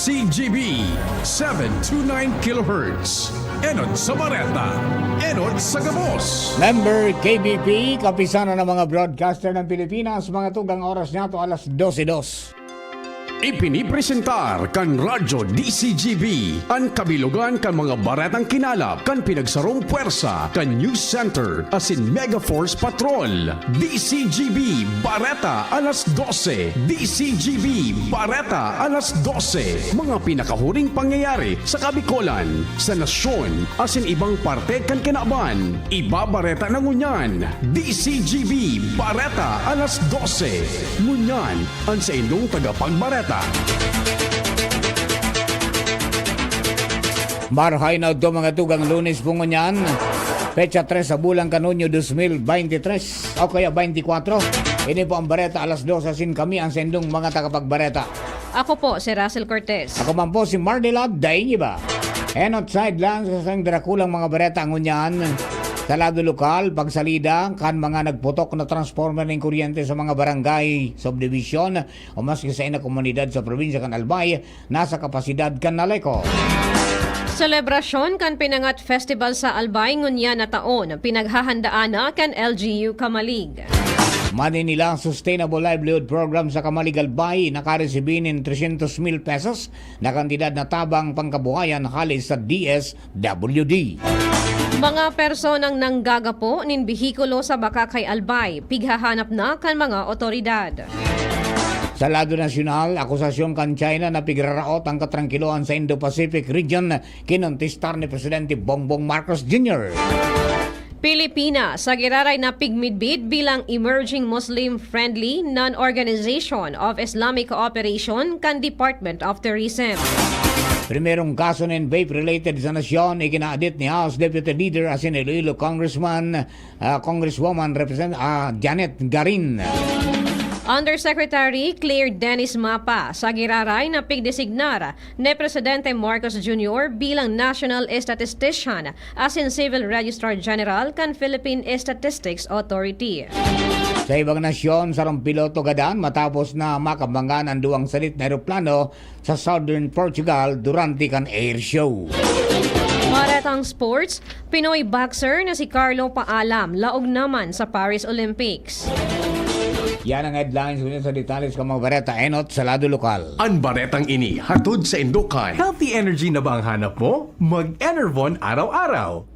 DCGB 729 kHz. Enod sa Bareta, Enod sa Gabos. Member KBP, kapisana ng mga broadcaster ng Pilipinas, mga tugang oras niya to alas 12:02. Ipinipresentar kan Radyo DCGB ang kabilugan kan mga baretang kinalap kan pinagsarong puwersa kan News Center asin Mega Force Patrol. DCGB Bareta alas 12. DCGB Bareta alas 12. Mga pinakahuring pangyayari sa Kabikolan, sa nasyon asin ibang parte kan kinaban. Ibabareta na ngunyan. DCGB Bareta alas 12. Ngunyan ang sa inyong tagapagbareta. Marhay na ito mga tugang Lunes po ngunyan. Pecha 3 sa bulang kanunyo 2023 o kaya 24. Ini po ang bareta alas 2 asin kami ang sendong mga tagapagbareta. Ako po si Russell Cortez. Ako man po si Mardelab, daing iba. And outside lang sa sang darakulang mga bareta ngunyan. Sa lado lokal, pagsalida, kan mga nagputok na transformer ng kuryente sa mga barangay, subdivision, o maski sa ina komunidad sa probinsya kan Albay, nasa kapasidad kan Naleco. Selebrasyon kan Pinangat Festival sa Albay ngunyan na taon, pinaghahandaan na kan LGU Kamalig. Manila Sustainable Livelihood Program sa Kamalig Albay nakaresibin ng 300,000 pesos na kantidad na tabang pangkabuhayan halis sa DSWD. Mga personang nanggagapo nin bihikulo sa Bakakay Albay, pighahanap na kan mga otoridad. Sa lado nasyonal, akusasyon kan China na pigraraot ang katrangkiloan sa Indo-Pacific region kinontistar ni Presidente Bongbong Marcos Jr. Pilipinas sa giraray na pigmidbid bilang Emerging Muslim-Friendly Non-Organization of Islamic Cooperation kan Department of Tourism. Primerong kaso ng vape-related sa nasyon ikinaadit ni House Deputy Leader asin Iloilo Congresswoman Janet Garin. Undersecretary Claire Dennis Mapa sa giraray na pigdesignar ni Presidente Marcos Jr. bilang National Statistician asin Civil Registrar General kan Philippine Statistics Authority. Sa ibang nasyon, sarong piloto gadan matapos na makabanggan ang duwang salit na aeroplano sa Southern Portugal durante kan air show. Maratang sports, Pinoy boxer na si Carlo Paalam laog naman sa Paris Olympics. Yan ang headlines sa detalles ng mga bareta enot sa lado lokal. Ang baretang ini hatod sa Indokan. Healthy energy na ba ang hanap mo? Mag-Enervon araw-araw.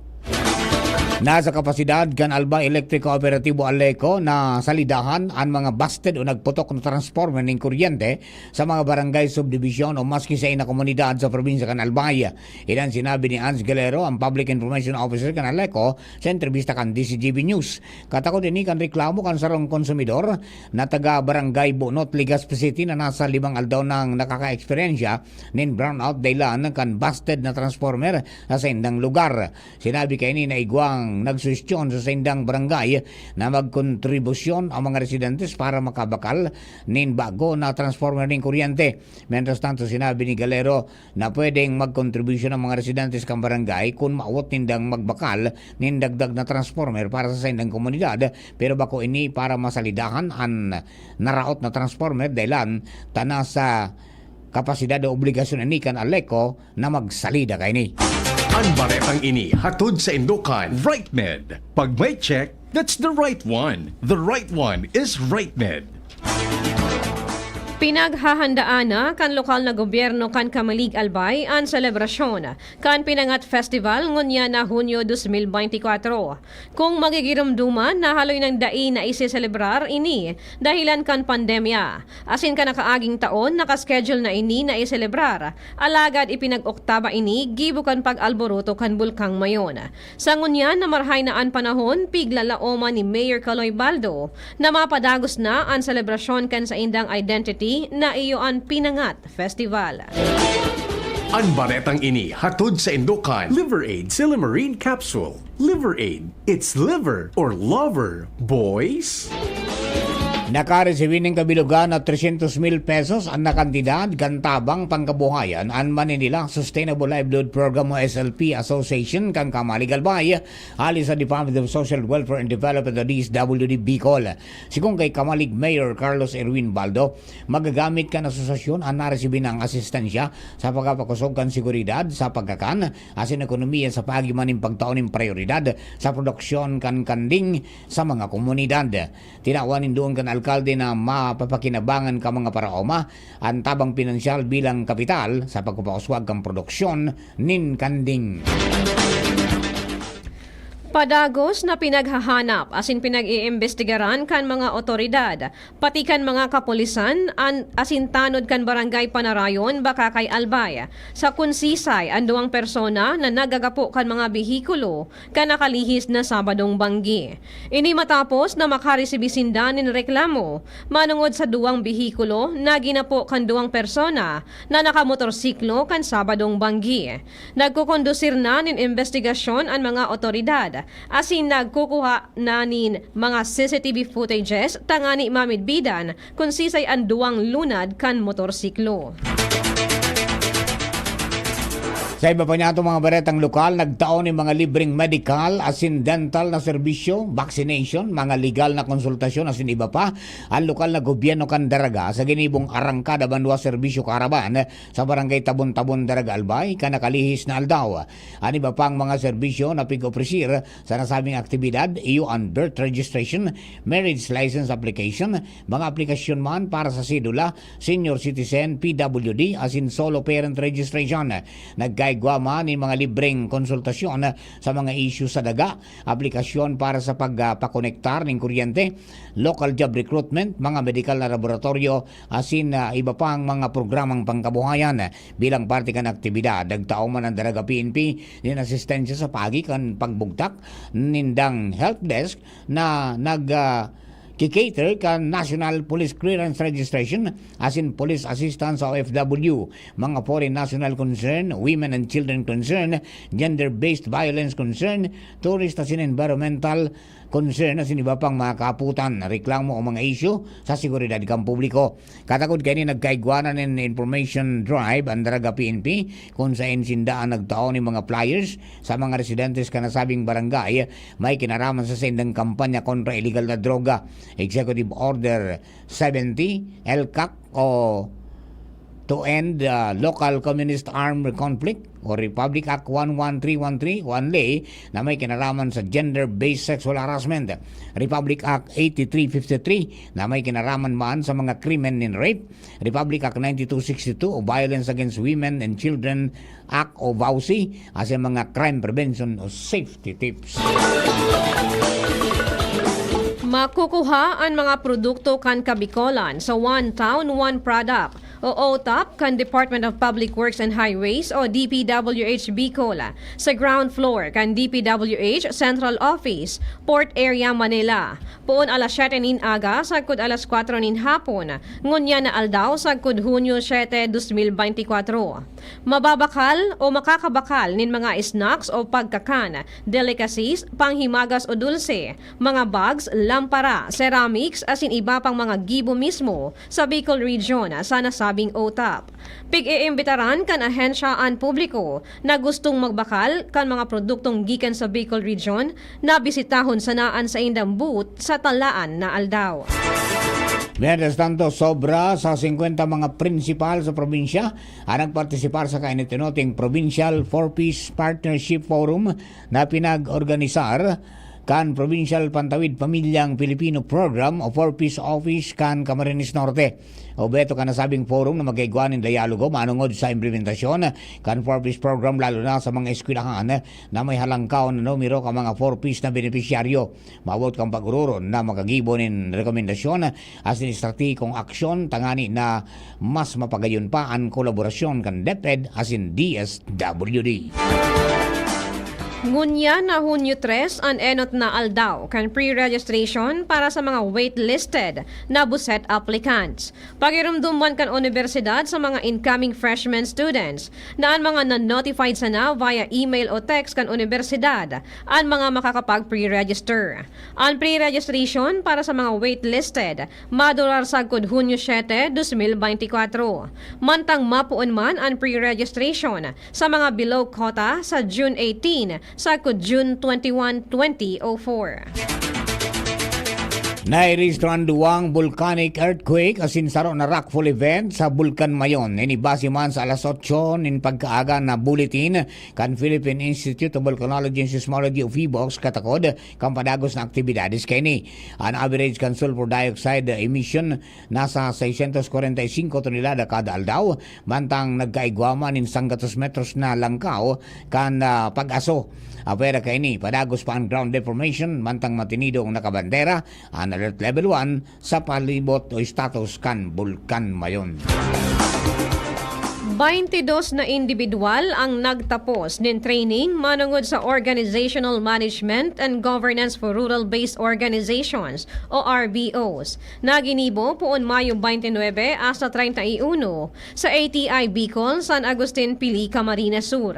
Nasa kapasidad kan Alba Electric Cooperatibo Aleco na salidahan ang mga busted o nagputok na transformer ng kuryente sa mga barangay subdivision o maski sa ina komunidad sa probinsya kan Albay. Ilan sinabi ni Ans Galero, ang Public Information Officer kan Aleco, sa entrevista kan DCGB News. Katakot ini kan reklamo kan sarong konsumidor na taga barangay Bunot, Legazpi City na nasa 5 aldaw nang nakaka-eksperyensya nin brownout daylan kan busted na transformer sa indang lugar. Sinabi kay ni na igwang nagsusyon sa sindang barangay na magkontribusyon ang mga residentes para makabakal nin bago na transformer ng kuryente. Mientras tanto, sinabi ni Galero na pwedeng magkontribusyon ang mga residentes ng barangay kung maawot nindang magbakal nin dagdag na transformer para sa sindang komunidad, pero bako ini para masalidahan ang naraot na transformer dahilan tana sa kapasidad o obligasyon ni kan Aleco na magsalida kay ni. Ang baretang ini hatod sa Indokan. RightMed. Pag may check, that's the right one. The right one is RightMed. Pinaghahandaan na kan lokal na gobyerno kan Kamalig Albay ang selebrasyon kan Pinangat Festival ngunya na Hunyo 2024. Kung magigiramduman na haloy ng dai na isi-celebrar ini dahilan kan pandemya. Asin ka nakaaging taon nakaschedule na ini na iselebrar. Alagad ipinag-oktaba ini gibo kan pag-alboroto kan Bulkang Mayon. Sa ngunya na marhay na an panahon piglalaoma ni Mayor Caloy Baldo na mapadagos na ang selebrasyon kan sa indang identity na iyo ang Pinangat Festival. Ang baretang ini hatod sa Indokan. Liver Aid Silimarine Capsule. Liver Aid. It's liver or lover, boys. Nakaresibin ng kabilugan na 300,000 pesos ang nakantidad kantabang pangkabuhayan ang Manila Sustainable Livelihood Program o SLP Association kang Kamalig Albay ali sa Department of Social Welfare and Development o DSWD Bicol. Sikong kay Kamalig Mayor Carlos Erwin Baldo, magagamit kan asosasyon ang naresibin ng asistensya sa pagkapakusog kan seguridad sa pagkakan asin ekonomiya sa pagimaning pagtaon ng prioridad sa produksyon kan kanding sa mga komunidad. Tinawanin doon kan alkalde na mapapakinabangan ka mga paraoma ang tabang pinansyal bilang kapital sa pagpapakaswag kang produksyon nin kanding. Padagos na pinaghahanap asin pinag-iimbestigaran kan mga otoridad, pati kan mga kapulisan asin tanod kan barangay Panarayon baka kay Albay. Sa kunsisay ang duwang persona na nagagapo kan mga bihikulo kan nakalihis na Sabadong Banggi. Ini matapos na makaresebisinda nin reklamo manungod sa duwang bihikulo na ginapo kan duwang persona na nakamotorsiklo kan Sabadong Banggi. Nagkukondusir na nin investigasyon ang mga otoridad asin nagkukuha na nin mga CCTV footages tangani mamidbidan kung sisay ang duwang lunad kan motorsiklo. Sa iba pa niya itong mga baretang lokal, nagtaon ng mga libreng medical asin dental na serbisyo, vaccination, mga legal na konsultasyon asin iba pa. Ang lokal na gobyerno kan Daraga sa ginibong arangkada bandwa serbisyo karaban sa barangay Tabon-Tabon Daraga Albay kan nakalihis na aldaw. Ang iba pang mga serbisyo na pig-opresir sa nasabing aktibidad, iyo ang birth registration, marriage license application, mga aplikasyon man para sa sidula, senior citizen, PWD asin solo parent registration. Nagkaigwama ni mga libreng konsultasyon sa mga issue sa daga, aplikasyon para sa pagpakonektar ng kuryente, local job recruitment, mga medical na laboratorio, asin iba pang mga programang pangkabuhayan bilang parte kan aktibidad. Nagtao man ang Daraga PNP din asistensya sa pagi kan pagbugtak nindang help desk na kikater kan National Police Clearance Registration asin Police Assistance sa OFW, mga Foreign National Concern, Women and Children Concern, Gender-Based Violence Concern, Tourist asin Environmental Concern asin iba pang mga kaputan, reklamo o mga issue sa seguridad kang publiko. Katakod kayo ni nagkaigwanan ng information drive ang Daraga PNP kung sa insindaan nagtaon ng mga flyers sa mga residentes ka nasabing barangay may kinaraman sa sendang kampanya kontra illegal na droga. Executive Order 70 LCAC o to end local communist armed conflict o Republic Act 11313 o anlay na may kinaraman sa gender-based sexual harassment, Republic Act 8353 na may kinaraman man sa mga krimen in rape, Republic Act 9262 o Violence Against Women and Children Act o VAUSI as mga crime prevention o safety tips. Makukuha ang mga produkto kan Kabikolan sa One Town, One Product o OTAP kan Department of Public Works and Highways o DPWH Bicol sa ground floor kan DPWH Central Office, Port Area, Manila. Poon alas 7 nin aga sagkod alas 4 nin hapon, ngunya na aldaw sagkod Hunyo 7, 2024. Mababakal o makakabakal nin mga snacks o pagkakan, delicacies, panghimagas o dulce, mga bags, lampara, ceramics asin iba pang mga gibo mismo sa Bicol Region sa nasabing OTAP. Pig-iimbitaran kan ahensyaan publiko na gustong magbakal kan mga produktong gikan sa Bicol Region na bisitahon sanaan sa indang booth sa talaan na aldaw. Mientras tanto, sobra sa 50 mga prinsipal sa probinsya ang nagpartisipar sa kainitinoting Provincial Four-Piece Partnership Forum na pinag-organisar kan Provincial Pantawid Pamilyang Pilipino Program o Four-Piece Office kan Camarines Norte. O beto ka nasabing forum na magkaigwanin dialogo manungod sa implementasyon kan Four-Piece Program lalo na sa mga eskwelahan na may halangkaw na numero ka mga Four-Piece na benepisyaryo. Mabot kang pag-ururon na magagibo nin rekomendasyon asin estrategikong aksyon tangani na mas mapagayon pa ang kolaborasyon kan DepEd asin DSWD. Ngunya na Hunyo 3 ang enot na aldaw kan pre-registration para sa mga waitlisted na buset applicants. Pagirumduman kan universidad sa mga incoming freshman students na ang mga non-notified sana via email o text kan universidad ang mga makakapag pre-register. Ang pre-registration para sa mga waitlisted madurar sagkod Hunyo 7, 2024. Mantang mapuon man ang pre-registration sa mga below quota sa June 18 sa June 21, 2004. Nairehistro ang duwang volcanic earthquake asin saro na rockfall event sa Bulkan Mayon. Inibasi man sa alas 8 nin pagkaaga na bulletin kan Philippine Institute of Volcanology and Seismology of PHIVOLCS katakod kan padagos na aktibidades kini. Ang average kan sulfur dioxide emission nasa 645 tonelada kada aldaw, mantang nagkaigwama nin 100 metros na langkaw kan pag-aso. Apera kaini padagos pa ang ground deformation mantang matinido ang nakabandera ang alert level 1 sa palibot o status kan Bulkan Mayon. 22 na individual ang nagtapos nin training manungod sa Organizational Management and Governance for Rural-Based Organizations o RBOs. Naginibo poon Mayo 29 hasta 31 sa ATI Bicol, San Agustin, Pili, Camarines Sur.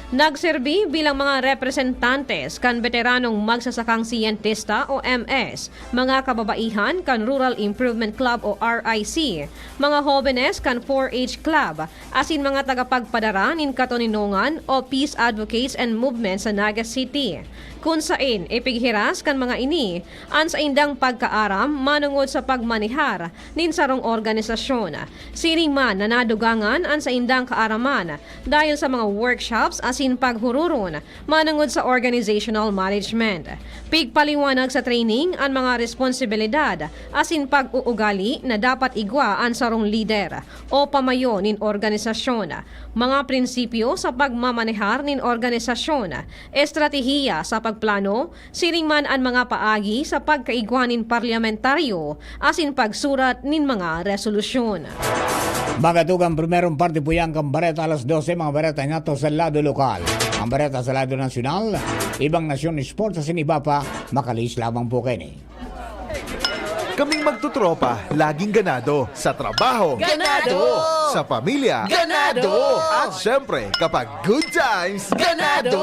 Nagserbi bilang mga representantes kan veteranong magsasakang siyentista o MS, mga kababaihan kan Rural Improvement Club o RIC, mga jóvenes kan 4-H Club, asin mga tagapagpadara nin katoninongan o peace advocates and movements sa Naga City. Kung sain ipighiras kan mga ini an sa indang pagkaaram manungod sa pagmanihar nin sarong organisasyon. Siring man na nadugangan an sa indang kaaraman dahil sa mga workshops asin paghururon manungod sa organizational management. Pigpaliwanag sa training ang mga responsibilidad asin pag-uugali na dapat igwa ang sarong leader o pamayo nin organisasyon. Mga prinsipyo sa pagmamanehar nin organisasyon, estratehiya sa pagplano, siring man ang mga paagi sa pagkaigwanin parlamentaryo asin pagsurat nin mga resolusyon. Magatugang primerong parte po yan kang bareta alas 12, mga bareta nga to sa lado lokal. Ang bareta sa lado nasyonal, ibang nasyon sports asin iba pa, makalis lamang po kayo. Kaming magtutropa, laging ganado. Sa trabaho, Ganado! Sa pamilya, Ganado! At syempre, kapag good times, Ganado!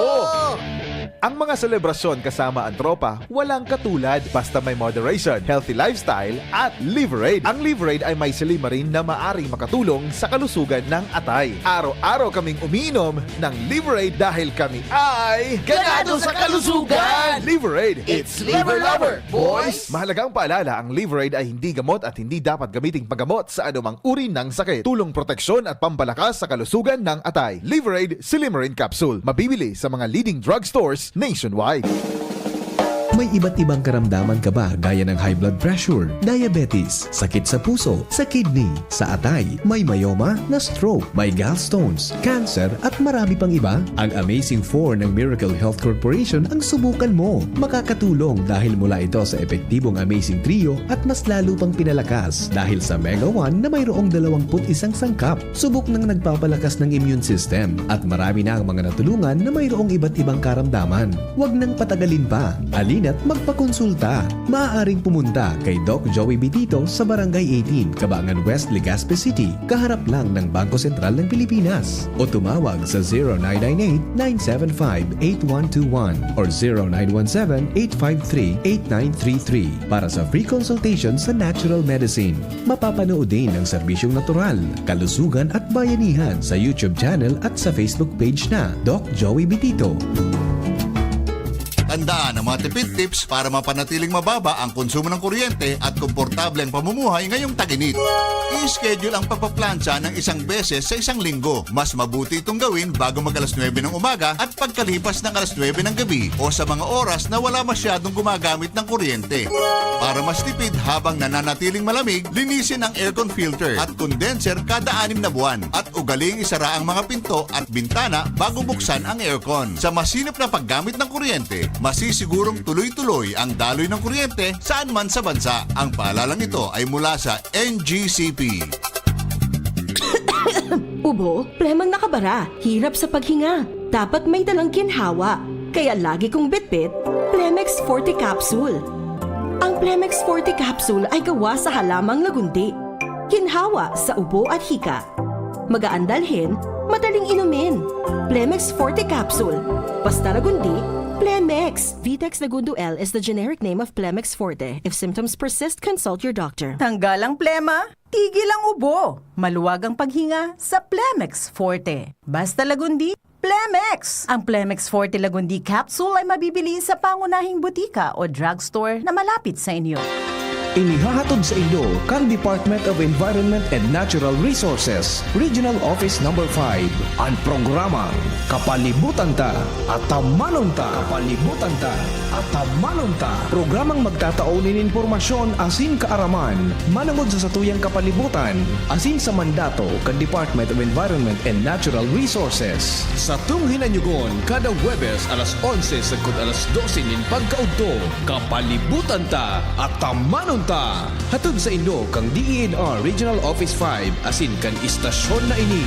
Ang mga selebrasyon kasama ang tropa, walang katulad basta may moderation, healthy lifestyle at Liverade. Ang Liverade ay may silimarin na maaring makatulong sa kalusugan ng atay. Araw-araw kaming umiinom ng Liverade dahil kami ay Ganado sa kalusugan! Liverade, It's Liver Lover, boys! Mahalagang paalala, ang Liverade ay hindi gamot at hindi dapat gamiting paggamot sa anumang uri ng sakit. Tulong proteksyon at pampalakas sa kalusugan ng atay. Liverade Silimarin Capsule. Mabibili sa mga leading drugstores nationwide. May iba't ibang karamdaman ka ba gaya ng high blood pressure, diabetes, sakit sa puso, sa kidney, sa atay, may myoma, na stroke, may gallstones, cancer at marami pang iba? Ang Amazing 4 ng Miracle Health Corporation ang subukan mo. Makakatulong dahil mula ito sa epektibong Amazing Trio at mas lalo pang pinalakas dahil sa Mega 1 na mayroong 21 sangkap. Subok ng nagpapalakas ng immune system at marami na ang mga natulungan na mayroong iba't ibang karamdaman. Huwag nang patagalin pa. At magpakonsulta. Maaaring pumunta kay Doc Joey Bitito sa Barangay 18, Cabangan West, Legazpi City, kaharap lang ng Bangko Sentral ng Pilipinas. O tumawag sa 0998-975-8121 or 0917-853-8933 para sa free consultation sa natural medicine. Mapapanood din ang serbisyong natural, kalusugan at bayanihan sa YouTube channel at sa Facebook page na Doc Joey Bitito. Tandaan ang mga tipid tips para mapanatiling mababa ang konsumo ng kuryente at komportable ang pamumuhay ngayong tag-init. I-schedule ang pagpaplansya ng isang beses sa isang linggo. Mas mabuti itong gawin bago mag alas 9 ng umaga at pagkalipas ng alas 9 ng gabi o sa mga oras na wala masyadong gumagamit ng kuryente. Para mas tipid habang nananatiling malamig, linisin ang aircon filter at condenser kada 6 na buwan at ugaling isara ang mga pinto at bintana bago buksan ang aircon. Sa masinop na paggamit ng kuryente, masisigurong tuloy-tuloy ang daloy ng kuryente saan man sa bansa. Ang paalalang ito ay mula sa NGCP. Ubo, premang nakabara, hirap sa paghinga. Dapat may dalang ginhawa. Kaya lagi kong bitbit, Plemex Forte Capsule. Ang Plemex Forte Capsule ay gawa sa halamang lagundi. Ginhawa sa ubo at hika. Magaan dalhin, madaling inumin. Plemex Forte Capsule. Basta lagundi, Plemex. Vitex Lagundo L is the generic name of Plemex Forte. If symptoms persist, consult your doctor. Tanggal ang plema, tigil ang ubo. Maluwag ang paghinga sa Plemex Forte. Basta lagundi, Plemex. Ang Plemex Forte Lagundi Capsule ay mabibili sa pangunahing butika o drugstore na malapit sa inyo. Inihahatod sa inyo kan Department of Environment and Natural Resources, Regional Office No. 5. Ang programa Kapalibutan Ta at Tamanon Ta. Kapalibutan Ta at Tamanon Ta. Programang magtataon ng impormasyon asin kaaraman, manangod sa satuyang kapalibutan, asin sa mandato kan Department of Environment and Natural Resources. Sa tunghinanyugon, kada Huwebes alas 11 sagkod alas 12 nin pagkaugto, Kapalibutan Ta at Tamanon Ta. Hatod sa inyo kang DENR Regional Office 5 asin kan istasyon na ini.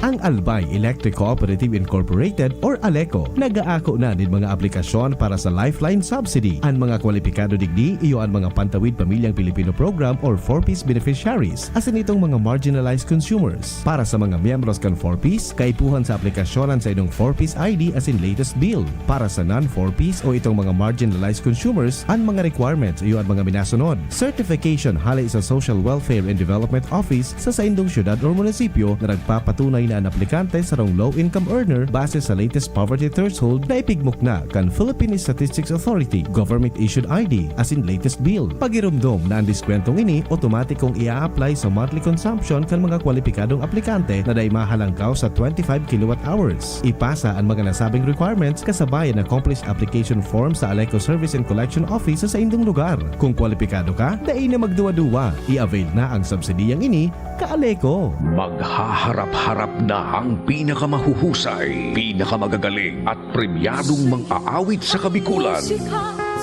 Ang Albay Electric Cooperative Incorporated or ALECO nagaako na din mga aplikasyon para sa Lifeline Subsidy. Ang mga kwalipikado digdi iyo ang mga Pantawid Pamilyang Pilipino Program or 4Ps beneficiaries asin itong mga marginalized consumers. Para sa mga miyembros kan 4Ps, kaipuhan sa aplikasyonan sa inong 4Ps ID asin latest bill. Para sa non-4Ps o itong mga marginalized consumers, ang mga requirements iyo ang mga minasunod. Certification halay sa Social Welfare and Development Office sa indong syudad o munisipyo na nagpapatunay na ang aplikante sa rong low-income earner base sa latest poverty threshold na ipigmok na kan Philippine Statistics Authority government-issued ID as in latest bill. Pagirumdom na ang diskwentong ini, automatikong ia-apply sa monthly consumption kan mga kwalipikadong aplikante na day mahalangkaw sa 25 kilowatt hours. Ipasa ang mga nasabing requirements kasabay ang accomplished application form sa ALECO Service and Collection Office sa indong lugar. Kung kwalipikado ka, dai na magduwa-duwa. I-avail na ang subsidiyang ini ka-ALECO. Maghaharap-harap na ang pinakamahuhusay, pinakamagagaling at premyadong mang-aawit sa kabikulan.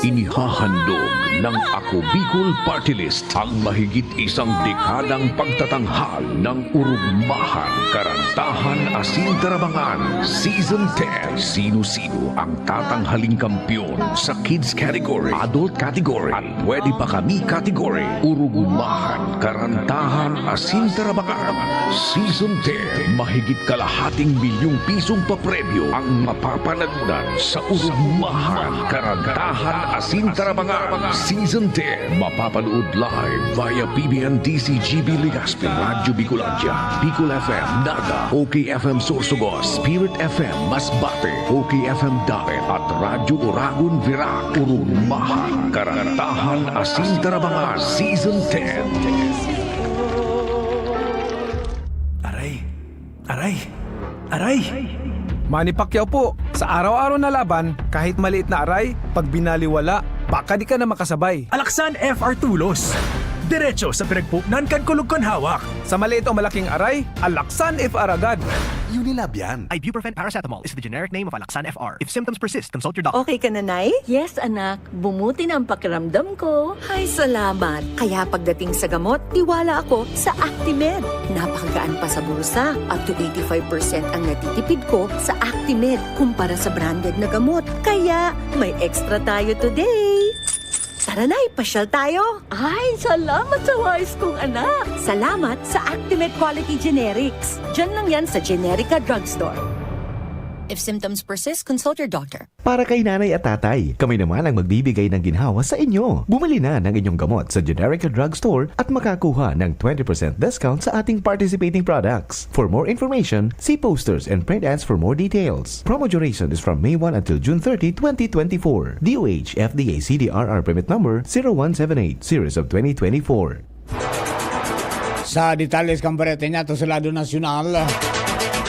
Inihahandog ng Ako Bicol Party List ang mahigit isang dekadang pagtatanghal ng urugmahan, karantahan, asin tarabangan. Season 10. Sino-sino ang tatanghaling kampyon sa kids category, adult category, at pwede pa kami category. Urugmahan, karantahan, asin tarabangan. Season 10. Mahigit kalahating milyong pisong papremyo ang mapapanalunan sa urugmahan, karantahan, asin tarabangan. Season 10. Mapapanood live via PBN DCGB Legazpi, Radyo Bicolandia, Bicol FM Naga, OKFM Sorsogon, Spirit FM Masbate, OKFM Dapet at Radyo Oragon Virac. Urugmahan, karantahan, asin tarabangan. Season 10. Aray! Manny Pacquiao po, sa araw-araw na laban, kahit maliit na aray, pag binaliwala, baka di ka na makasabay. Alaksan FR Tulos. Diretso sa pinagpupnan kan kulog hawak. Sa maliit o malaking aray, Alaksan FR agad. Unilab yan. Ibuprofen paracetamol is the generic name of Alaksan FR. If symptoms persist, consult your doctor. Okay ka na, Nay? Yes, anak. Bumuti na ang pakiramdam ko. Ay, salamat. Kaya pagdating sa gamot, tiwala ako sa Actimed. Napakagaan pa sa bulsa. Up to 85% ang natitipid ko sa Actimed kumpara sa branded na gamot. Kaya may extra tayo today. Tara na, ipasyal tayo. Ay, salamat sa wise kong anak. Salamat sa Actimed Quality Generics. Diyan lang yan sa Generica Drugstore. If symptoms persist, consult your doctor. Para kay nanay at tatay, kami naman ang magbibigay ng ginhawa sa inyo. Bumili na ng inyong gamot sa Generica Drugstore at makakuha ng 20% discount sa ating participating products. For more information, see posters and print ads for more details. Promo duration is from May 1 until June 30, 2024. DOH FDA CDRR permit number 0178 series of 2024. Sa detalles kang barete niya to sa lado nasyonal,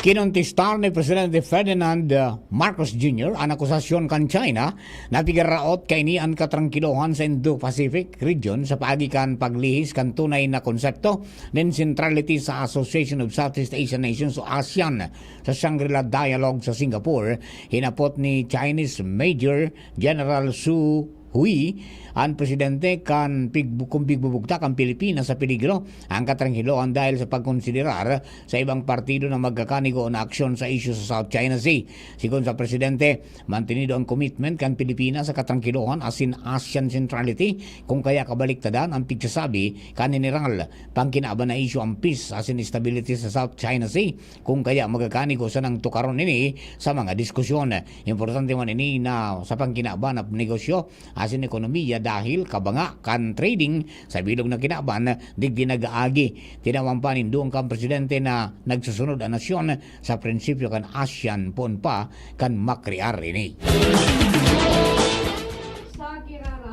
kinontistar ni Presidente Ferdinand Marcos Jr. ang akusasyon kan China na tigaraot kay ni ang katrangkilohan sa Indo-Pacific region sa paagikan paglihis kan tunay na konsepto ng centrality sa Association of Southeast Asian Nations o ASEAN sa Shangri-La Dialogue sa Singapore. Hinapot ni Chinese Major General Su Hui ang presidente kung pigbubugtak ang Pilipinas sa peligro ang katranghiloan dahil sa pagkonsiderar sa ibang partido na magkakanigo na aksyon sa isyu sa South China Sea. Sigon sa presidente, mantenido ang commitment kan Pilipinas sa katranghiloan asin ASEAN centrality kung kaya kabaliktadan ang pigsasabi kan general pangkinaaban na isyu ang peace asin stability sa South China Sea kung kaya magkakanigo sa nang tukaron ini sa mga diskusyon. Importante man ini na sa pangkinaaban na negosyo asin ekonomiya dahil kabanga kan trading sa bilog na kinaban digdi nag-aagi. Tinawang paninduong kan presidente na nagsusunod ang nasyon sa prinsipyo kan ASEAN pon pa kan makriar ini.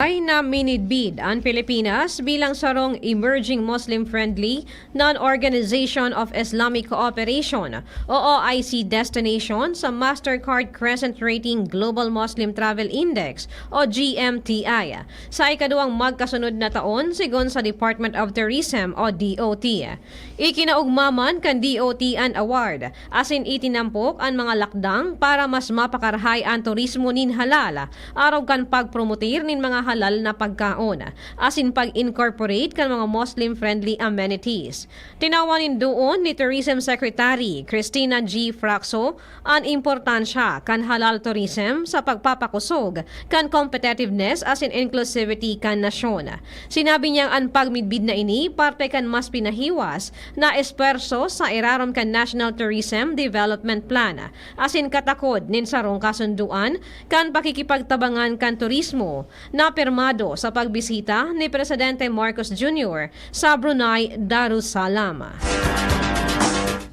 Ay na minidbid ang Pilipinas bilang sarong Emerging Muslim-Friendly Non-Organization of Islamic Cooperation o OIC destination sa Mastercard Crescent Rating Global Muslim Travel Index o GMTI sa ikaduwang magkasunod na taon sigon sa Department of Tourism o DOT. Ikinaugmaman kan DOT an award asin itinampok ang mga lakdang para mas mapakarahay ang turismo nin halal araw kan pagpromotir nin mga halal na pagkaon asin pag-incorporate kan mga Muslim-friendly amenities. Tinawanin doon ni Tourism Secretary Cristina G. Fraxo ang importansya kan halal tourism sa pagpapakusog kan competitiveness asin inclusivity kan nasyon. Sinabi niyang ang pagmidbid na ini parte kan mas pinahiwas na esperso sa irarom kan National Tourism Development Plan asin katakod nin sarong kasunduan kan pakikipagtabangan kan turismo na pirmado sa pagbisita ni Presidente Marcos Jr. sa Brunei Darussalam.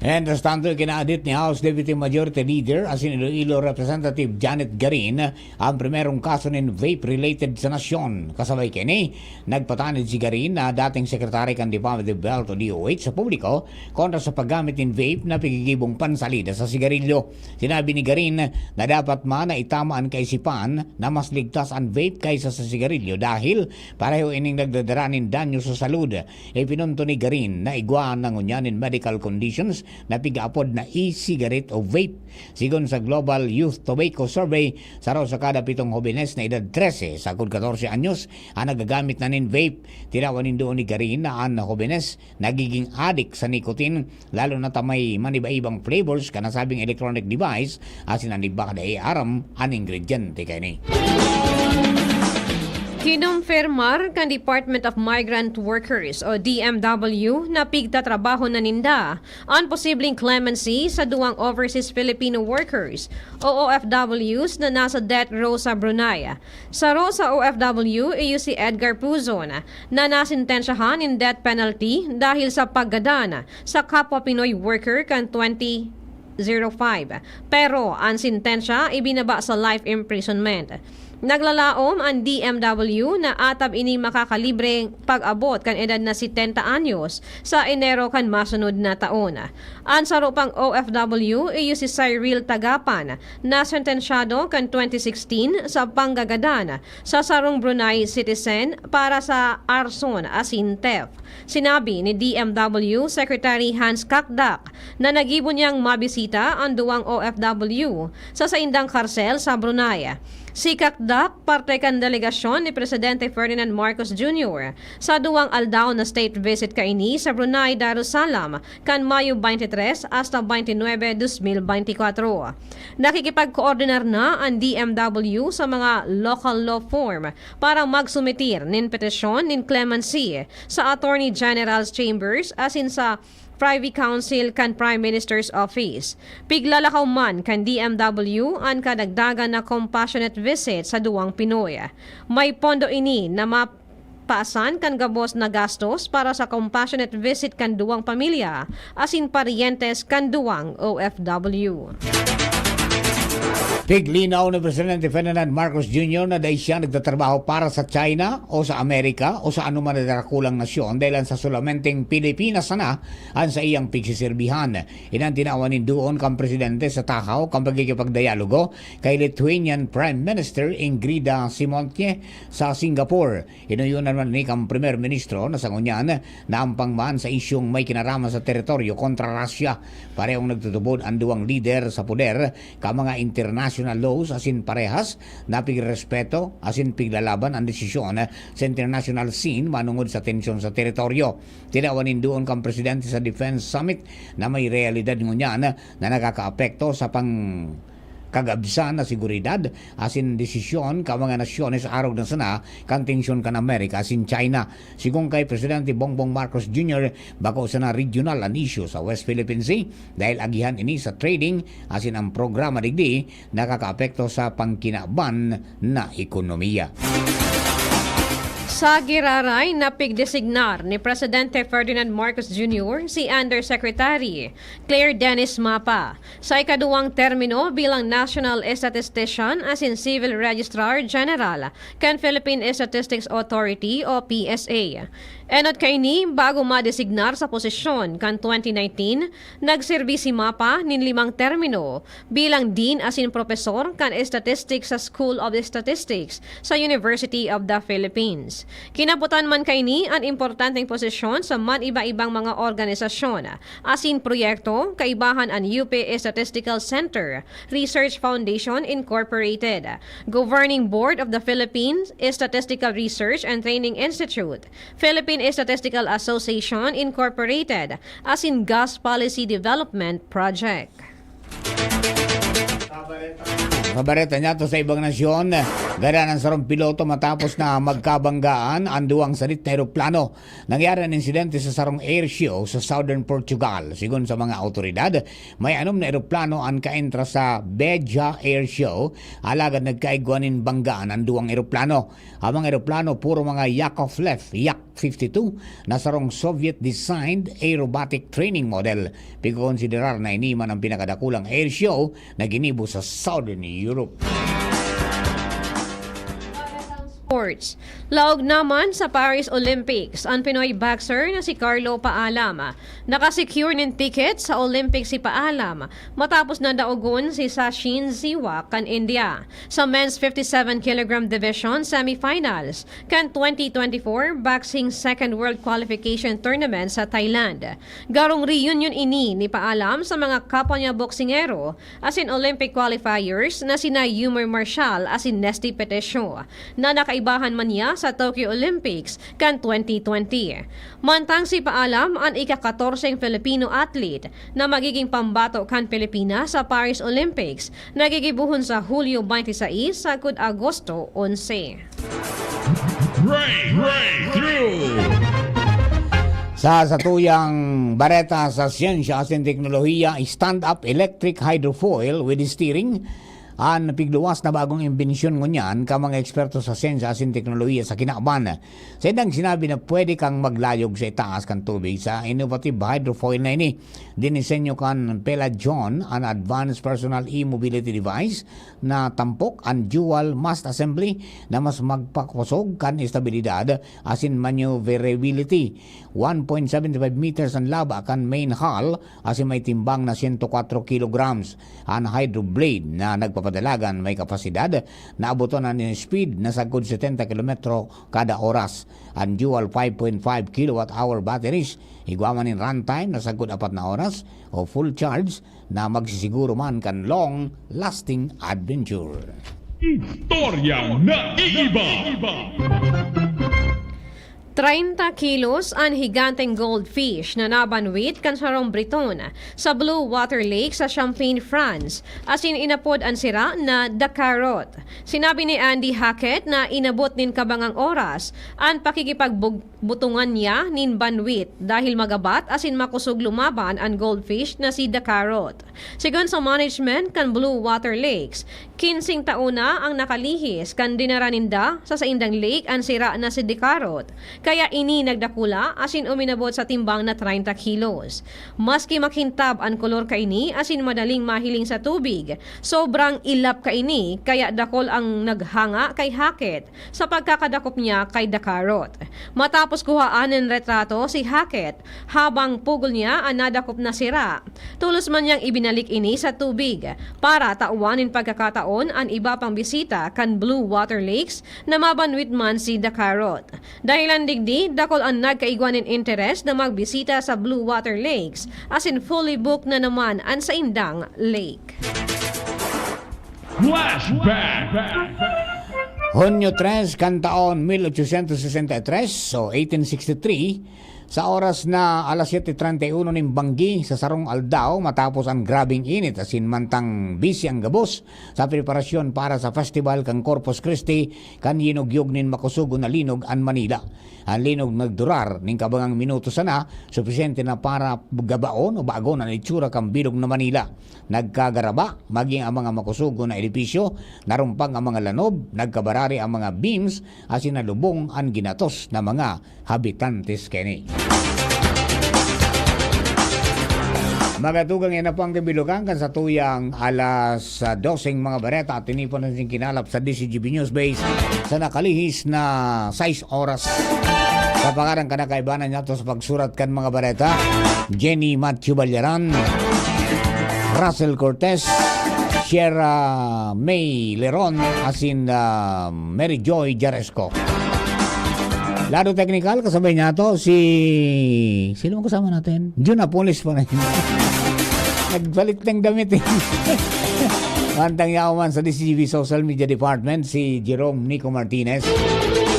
And as tanto kinaadit ni House Deputy Majority Leader asin Iloilo Representative Janet Garin ang primerong kaso ng vape-related sa nasyon. Kasabay kini, nagpatanid si Garin na dating sekretary kan Department of Health o DOH sa publiko kontra sa paggamit ng vape na pagigibong pansalida sa sigarilyo. Sinabi ni Garin na dapat man na itama ang kaisipan na mas ligtas ang vape kaysa sa sigarilyo dahil pareho ining nagdadaranin danyo sa salud. Ipinunto ni Garin na igwaan ng unyanin medical conditions na pigaapod na e-cigarette o vape. Sigon sa Global Youth Tobacco Survey, sa raw sa kada 7 hobenes na edad 13 sa 14 anyos ang nagagamit na nin vape. Tinawanin doon ni Garin na ang hobenes nagiging addict sa nicotine lalo na tamay maniba-ibang flavors kanasabing electronic device asin ang iba kada aram ang ingrediente kay ni. Kinumpirmar kan Department of Migrant Workers o DMW na pigtatrabaho na ninda ang posibleng clemency sa duwang overseas Filipino workers o OFWs na nasa death row sa Brunei. Sa row sa OFW ay si Edgar Puzon na nasintensyahan in death penalty dahil sa paggadana sa kapwa Pinoy worker kan 2005. Pero ang sintensya ibinaba sa life imprisonment. Naglalaom ang DMW na atab ini makakalibre pag-abot kan edad na 70 anyos sa Enero kan masunod na taon. Ang sarupang OFW ay si Cyril Tagapan na sentensyado kan 2016 sa panggagadan sa sarong Brunei citizen para sa arson asin theft. Sinabi ni DMW Secretary Hans Kakdak na nagibo niyang mabisita ang duwang OFW sa saindang karsel sa Brunei. Si Kakdak, parte kan delegasyon ni Presidente Ferdinand Marcos Jr. sa duwang aldaw na state visit kaini sa Brunei Darussalam kan Mayo 23 hasta 29, 2024. Nakikipag-koordinar na ang DMW sa mga local law firm para magsumitir nin petisyon nin clemency sa Attorney General's Chambers asin sa Privy Council kan Prime Minister's Office. Piglalakaw man kan DMW ang kadagdagan na compassionate visit sa duwang Pinoy. May pondo ini na mapaasan kan gabos na gastos para sa compassionate visit kan duwang pamilya asin parientes kan duwang OFW. Piglinaw ni Presidente Ferdinand Marcos Jr. na dahil siya nagtatrabaho para sa China o sa Amerika o sa anuman na darakulang nasyon dahil sa solamenteng Pilipinas na ang sa iyang pigsisirbihan. Inang tinawanin doon kang Presidente sa takaw kang pagkikipagdialogo kay Lithuanian Prime Minister Ingrida Simontje sa Singapore. Inuyunan man ni kang Premier Ministro na sangunyan na ang pangmaan sa isyong may kinaraman sa teritoryo kontra Russia. Parehong nagtutubod ang duwang leader sa poder ka mga international international laws asin parehas na pigrespeto asin piglalaban ang desisyon sa international scene manungod sa tensyon sa teritoryo. Tinawanin doon kang presidente sa Defense Summit na may realidad ngunyan na nakakaapekto sa kagabsan na seguridad asin desisyon ka mga nasyones araw na sana kan tensyon kan Amerika asin China. Sigong kay Presidente Bongbong Marcos Jr. bako sana regional an issue sa West Philippine Sea dahil agihan ini sa trading asin ang programa digdi nakakaapekto sa pangkinaban na ekonomiya. Sa giraray na pigdesignar ni Presidente Ferdinand Marcos Jr. si Undersecretary Claire Dennis Mapa sa ikaduwang termino bilang National Statistician asin Civil Registrar General kan Philippine Statistics Authority o PSA. Enot kaini bago madesignar sa posisyon kan 2019, nagserbi si Mapa nin 5 termino bilang Dean asin Profesor kan Statistics sa School of Statistics sa University of the Philippines. Kinabutan man kaini ang importanteng posisyon sa man iba-ibang mga organisasyon asin proyekto kaibahan ang UP Statistical Center, Research Foundation Incorporated, Governing Board of the Philippines Statistical Research and Training Institute, Philippine Statistical Association Incorporated, asin Gas Policy Development Project. Kabareta niya to sa ibang nasyon, gana ng sarong piloto matapos na magkabanggaan ang duwang salit na aeroplano. Nangyari ang insidente sa sarong air show sa southern Portugal. Sigon sa mga autoridad, may anom na aeroplano ang kaentra sa Beja Air Show, alagad nagkaigwanin banggaan ang duwang aeroplano. Ang mga aeroplano puro mga Yakovlev, Yak-52 na sarong Soviet-designed aerobatic training model. Pagkonsiderar na iniman ang pinakadakulang air show na ginibo sa Southern Europe. Sports. Laog naman sa Paris Olympics ang Pinoy boxer na si Carlo Paalam. Nakasecure ng ticket sa Olympics si Paalam matapos na daogon si Sachin Ziwa kan India sa men's 57 kg division semifinals kan 2024 boxing second world qualification tournament sa Thailand. Garong reunion ini ni Paalam sa mga kapwa niya boksingero asin Olympic qualifiers na sina Yumar Marshall asin Nesty Petesio na nakaibahan man niya sa Tokyo Olympics kan 2020. Mantang si Paalam ang ika-14 Filipino athlete na magiging pambato kan Pilipinas sa Paris Olympics na gigibuhon sa Hulyo 26 sa Agosto 11. Sa satuyang bareta sa siyensya at teknolohiya, stand-up electric hydrofoil with steering ang pigluwas na bagong imbensyon ngunyan ka mga eksperto sa siyensya at teknolohiya sa kinakaban. Sa idang sinabi na pwede kang maglayog sa itaas kan tubig sa innovative hydrofoil na ini. Dinisenyo kan Pelajon ang advanced personal e-mobility device na tampok ang dual mast assembly na mas magpakusog kan estabilidad asin maneuverability. 1.75 meters ang laba kan main hull asin may timbang na 104 kilograms. Ang hydroblade na nagpapadalagan may kapasidad na abuton na ng speed na sagod 70 km kada oras. Ang dual 5.5 kWh batteries igwaman in runtime na sagod 4 na oras o full charge na magsisiguro man kan long lasting adventure. Istorya na iiba. 30 kilos ang higanteng goldfish na nabanwit kan sarong Briton sa Blue Water Lake sa Champagne, France. Asin inapod ang sira na The Carrot. Sinabi ni Andy Hackett na inabot nin kabangang oras ang pakikipagbutungan niya nin banwit dahil magabat asin makusog lumaban ang goldfish na si The Carrot. Sigon sa management kan Blue Water Lakes, 15 taon na ang nakalihis kan dinaraninda sa saindang lake ang sira na si The Carrot. Kaya ini nagdakula asin uminabot sa timbang na 30 kilos. Maski makintab ang kolor kaini asin madaling mahiling sa tubig, sobrang ilap kaini kaya dakol ang naghanga kay Hackett sa pagkakadakop niya kay The Carrot. Matapos kuhaan ng retrato si Hackett habang pugol niya ang nadakop na sira, tulos man niyang ibinalik ini sa tubig para tauanin pagkakataon ang iba pang bisita kan Blue Water Lakes na mabanwit man si The Carrot. Dahilan digdi, dakol ang nagkaigwanin interest na magbisita sa Blue Water Lakes asin fully booked na naman ang sa Indang Lake. Flashback. Hunyo 3, kan taon 1863, so 1863, sa oras na alas 7:31 ng Banggi sa Sarong Aldao matapos ang grabing init asin mantang busy ang gabos sa preparasyon para sa festival kang Corpus Christi kan yinugyog nin makusugo na linog an Manila. Ang linog nagdurar ning kabangang minuto sana sufisyente na para gabaon o bago na itsura kang bilog na Manila. Nagkagaraba maging ang mga makusugo na edipisyo, narumpang ang mga lanob, nagkabarari ang mga beams asin nalubong ang ginatos na mga habitantes kini. Magatugang yan na po ang kabilugan kan sa tuyang alas 12 mga bareta at tinipon natin kinalap sa DCGB News Base sa nakalihis na 6 oras. Sa pangarang kanakaibanan niya to sa pagsurat kan mga bareta, Jenny Matthew Balyaran, Russell Cortez, Sierra May Leron, asin Mary Joy Jaresco. Lado technical, kasabay niya to sino ang kasama natin? June Apolis pa na yun. Nagbalit ng damit eh. Mantang yaman sa DCGV Social Media Department, si Jerome Nico Martinez.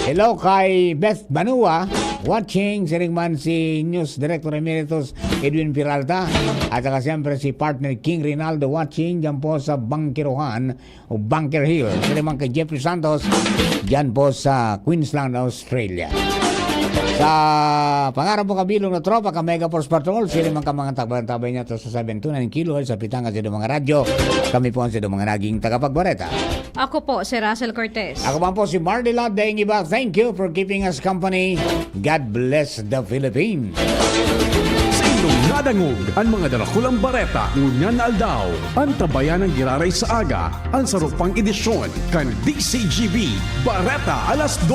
Hello kay Beth Banua, watching. Siring man si News Director Emeritus Edwin Peralta. At saka siyempre si partner King Rinaldo watching dyan po sa Bankirohan o Bunker Hill. Siring man kay Jeffrey Santos dyan po sa Queensland, Australia. Sa pangarap po kabilong na tropa ka Mega Force Patrol, sila man ka mga tabay niya to sa 729 kHz sa pitanga sa mga radyo. Kami po ang sa mga naging tagapagbareta. Ako po si Russell Cortez. Ako man po si Mardila Daingiba. Thank you for keeping us company. God bless the Philippines. Sa inyong nadangog ang mga dalakulang bareta ngunyan aldaw. Ang tabayan ng giraray sa aga, ang sarupang edisyon kan DCGB Bareta alas 2.